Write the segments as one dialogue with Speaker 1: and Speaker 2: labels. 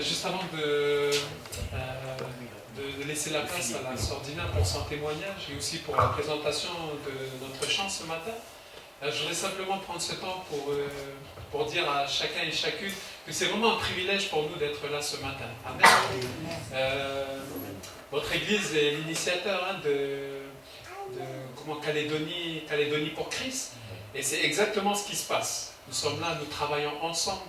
Speaker 1: Juste avant de laisser la place à la sœur Dina pour son témoignage et aussi pour la présentation de notre chant ce matin, je voudrais simplement prendre ce temps pour dire à chacun et chacune que c'est vraiment un privilège pour nous d'être là ce matin. Amen. Votre Église est l'initiateur Calédonie pour Christ, et c'est exactement ce qui se passe. Nous sommes là, nous travaillons ensemble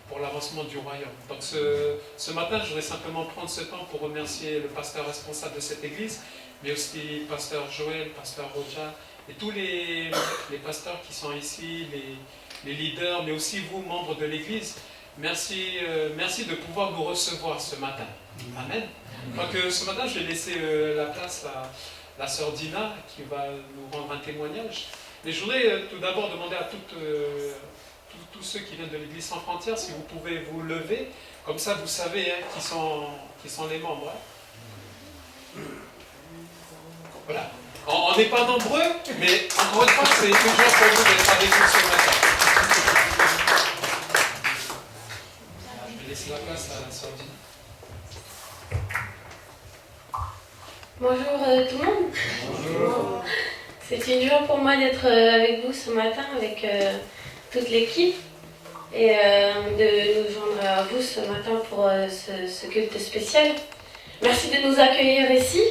Speaker 1: pour l'avancement du royaume. Donc ce matin, je voudrais simplement prendre ce temps pour remercier le pasteur responsable de cette église, mais aussi pasteur Joël, pasteur Roja, et tous les pasteurs qui sont ici, les leaders, mais aussi vous, membres de l'église. Merci de pouvoir nous recevoir ce matin. Amen. Donc ce matin, je vais laisser la place à la sœur Dina, qui va nous rendre un témoignage. Mais je voudrais tout d'abord demander à tous ceux qui viennent de l'Église sans frontières, si vous pouvez vous lever, comme ça vous savez qui sont les membres. Voilà. On n'est pas nombreux, mais encore une fois, c'est toujours pour nous d'être avec vous ce matin. Je vais laisser la place à la sœur Dina.
Speaker 2: Bonjour tout le monde.
Speaker 1: Bonjour.
Speaker 2: C'est une joie pour moi d'être avec vous ce matin, avec toute l'équipe, et de nous joindre à vous ce matin pour ce culte spécial. Merci de nous accueillir ici.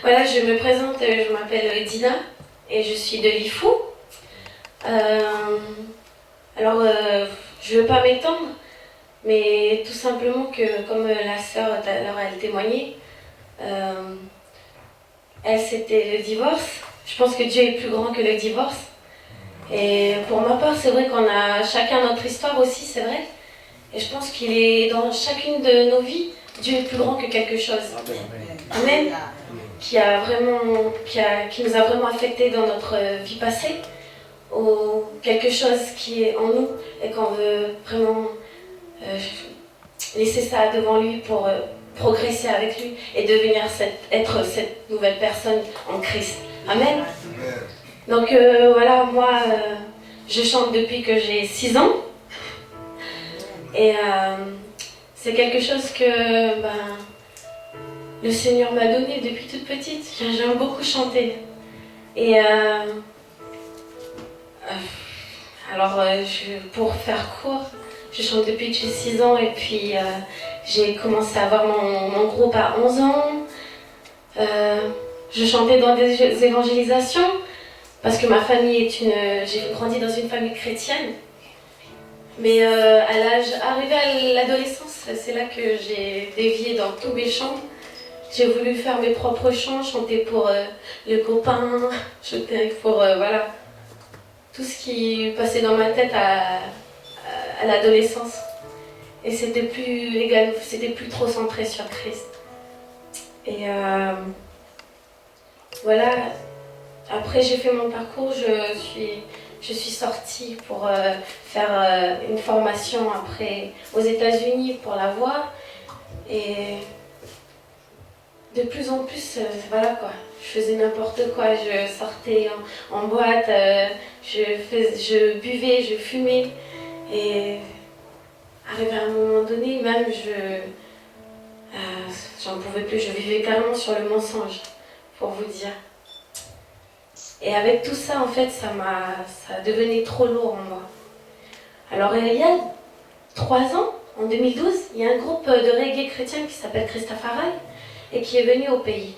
Speaker 2: Voilà, je me présente, je m'appelle Dina et je suis de Lifou. Alors, je ne veux pas m'étendre, mais tout simplement que, comme la sœur tout à l'heure elle témoignait, elle c'était le divorce. Je pense que Dieu est plus grand que le divorce. Et pour ma part, c'est vrai qu'on a chacun notre histoire aussi, c'est vrai. Et je pense qu'il est dans chacune de nos vies, Dieu est plus grand que quelque chose. Amen. Qui nous a vraiment affectés dans notre vie passée, ou quelque chose qui est en nous et qu'on veut vraiment laisser ça devant lui pour progresser avec lui et devenir être cette nouvelle personne en Christ. Amen. Donc voilà, moi je chante depuis que j'ai 6 ans et c'est quelque chose que le Seigneur m'a donné depuis toute petite. J'aime beaucoup chanter. Et pour faire court, je chante depuis que j'ai 6 ans et puis j'ai commencé à avoir mon groupe à 11 ans. Je chantais dans des évangélisations parce que ma famille j'ai grandi dans une famille chrétienne. Mais arrivé à l'adolescence, c'est là que j'ai dévié dans tous mes chants. J'ai voulu faire mes propres chants, chanter pour le copain, chanter pour voilà, tout ce qui passait dans ma tête à l'adolescence. Et c'était plus trop centré sur Christ. Et voilà, après j'ai fait mon parcours, je suis sortie pour faire une formation après aux États-Unis pour la voix. Et de plus en plus, voilà quoi, je faisais n'importe quoi, je sortais en boîte, je buvais, je fumais. Et arrivé à un moment donné, même j'en pouvais plus, je vivais carrément sur le mensonge, pour vous dire. Et avec tout ça, en fait, ça devenait trop lourd en moi. Alors il y a 3 ans, en 2012, il y a un groupe de reggae chrétien qui s'appelle Christafari et qui est venu au pays.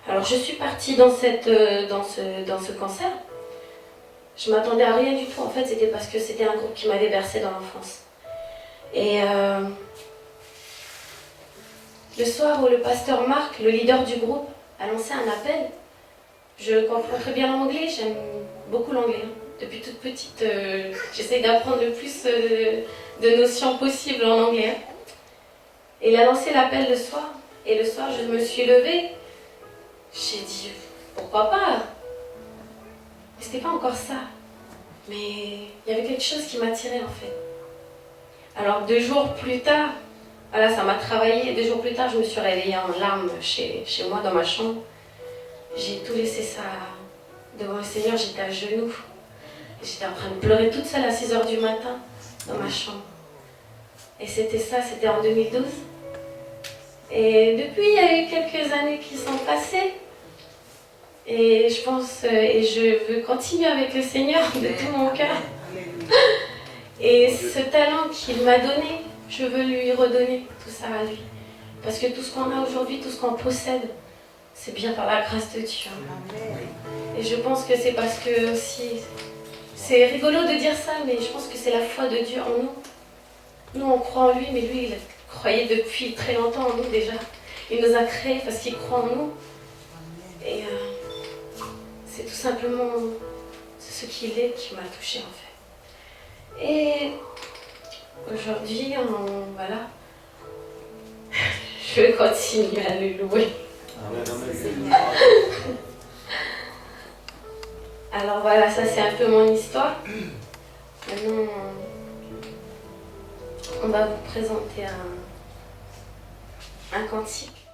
Speaker 2: Alors je suis partie dans ce concert. Je m'attendais à rien du tout, en fait, c'était parce que c'était un groupe qui m'avait bercé dans l'enfance. Et le soir où le pasteur Marc, le leader du groupe, a lancé un appel, je comprends très bien l'anglais, j'aime beaucoup l'anglais. Depuis toute petite, j'essaie d'apprendre le plus de notions possibles en anglais. Et il a lancé l'appel le soir, et le soir je me suis levée, j'ai dit pourquoi pas. Mais c'était pas encore ça, mais il y avait quelque chose qui m'attirait en fait. Alors 2 jours plus tard, voilà, ça m'a travaillé. 2 jours plus tard, je me suis réveillée en larmes chez moi dans ma chambre. J'ai tout laissé ça devant le Seigneur, j'étais à genoux. J'étais en train de pleurer toute seule à 6h du matin dans ma chambre. Et c'était ça, c'était en 2012. Et depuis, il y a eu quelques années qui sont passées. Et je pense, et je veux continuer avec le Seigneur de tout mon cœur. Et ce talent qu'il m'a donné, je veux lui redonner tout ça à lui. Parce que tout ce qu'on a aujourd'hui, tout ce qu'on possède, c'est bien par la grâce de Dieu. Et je pense que c'est parce que aussi, c'est rigolo de dire ça, mais je pense que c'est la foi de Dieu en nous. Nous, on croit en lui, mais lui, il croyait depuis très longtemps en nous déjà. Il nous a créés parce qu'il croit en nous. Et c'est tout simplement ce qu'il est qui m'a touchée en fait. Et aujourd'hui, voilà, je vais continuer à le louer. Alors voilà, ça c'est un peu mon histoire. Maintenant, on va vous présenter un cantique.